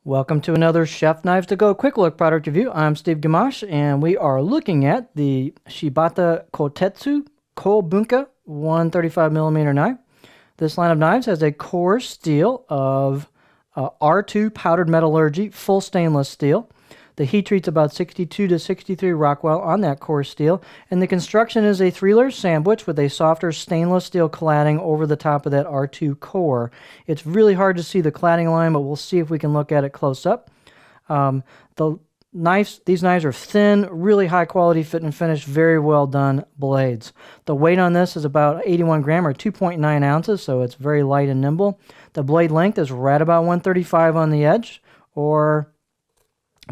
Welcome to another Chef Knives to Go quick look product review. I'm Steve Gamache, and we are looking at the Shibata Kotetsu Bunka 135mm knife. This line of knives has a core steel of R2 powdered metallurgy, full stainless steel. The heat treat's about 62 to 63 Rockwell on that core steel, and the construction is a 3-layer sandwich with a softer stainless steel cladding over the top of that R2 core. It's really hard to see the cladding line, but we'll see if we can look at it close up. These knives are thin, really high quality fit and finish, very well done blades. The weight on this is about 81 gram or 2.9 ounces, so it's very light and nimble. The blade length is right about 135 on the edge, or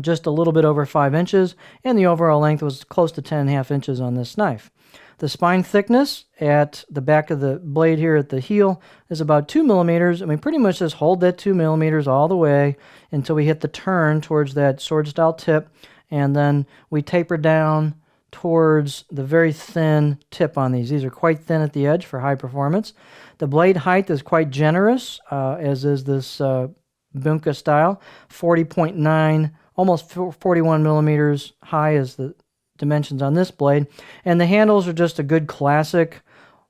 just a little bit over 5 inches, and the overall length was close to 10.5 inches on this knife. The spine thickness at the back of the blade here at the heel is about 2 millimeters, and we pretty much just hold that 2 millimeters all the way until we hit the turn towards that sword style tip, and then we taper down towards the very thin tip on these. These are quite thin at the edge for high performance. The blade height is quite generous, as is this Bunka style, 40.9, almost 41 millimeters high is the dimensions on this blade. And the handles are just a good classic,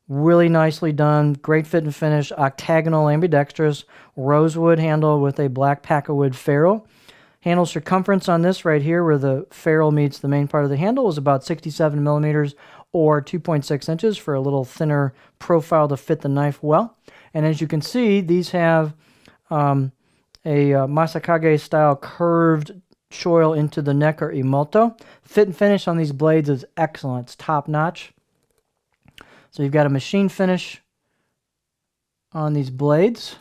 really nicely done, great fit and finish, octagonal ambidextrous, rosewood handle with a black packawood ferrule. Handle circumference on this right here, where the ferrule meets the main part of the handle, is about 67 millimeters or 2.6 inches for a little thinner profile to fit the knife well. And as you can see, these have a Masakage style curved choil into the neck or imato. Fit and finish on these blades is excellent. It's top notch. So you've got a machine finish on these blades.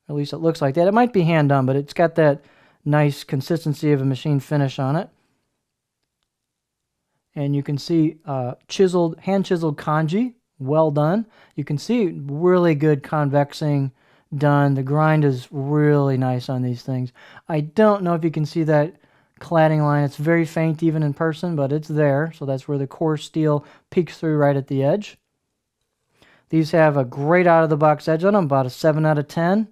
At least it looks like that. It might be hand done, but it's got that nice consistency of a machine finish on it. And you can see hand chiseled kanji, well done. You can see really good convexing done. The grind is really nice on these things. I don't know if you can see that cladding line. It's very faint even in person, but it's there. So that's where the core steel peeks through right at the edge. These have a great out-of-the-box edge on them, about a 7 out of 10.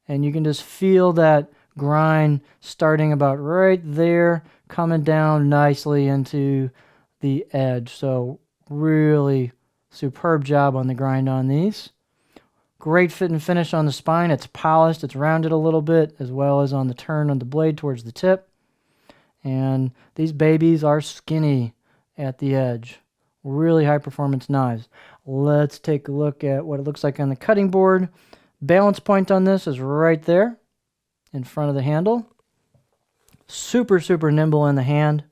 And you can just feel that grind starting about right there, coming down nicely into the edge. So really superb job on the grind on these. Great fit and finish on the spine. It's polished, it's rounded a little bit, as well as on the turn on the blade towards the tip. And these babies are skinny at the edge. Really high performance knives. Let's take a look at what it looks like on the cutting board. Balance point on this is right there in front of the handle. Super, super nimble in the hand.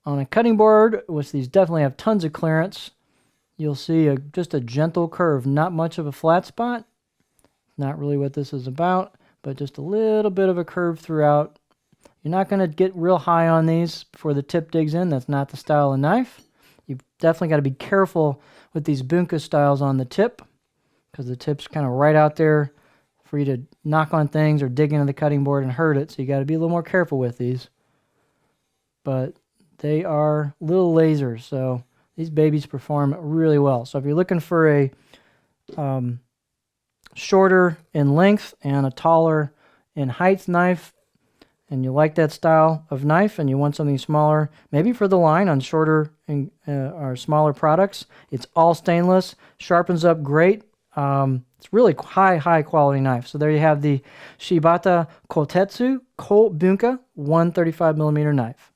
On a cutting board, which these definitely have tons of clearance, you'll see just a gentle curve, not much of a flat spot. Not really what this is about, but just a little bit of a curve throughout. You're not going to get real high on these before the tip digs in. That's not the style of knife. You've definitely got to be careful with these Bunka styles on the tip, because the tip's kind of right out there for you to knock on things or dig into the cutting board and hurt it. So you got to be a little more careful with these. But they are little lasers, so these babies perform really well. So if you're looking for a shorter in length and a taller in height knife, and you like that style of knife and you want something smaller, maybe for the line on shorter or smaller products, it's all stainless, sharpens up great. It's really high quality knife. So there you have the Shibata Kotetsu Bunka 135mm knife.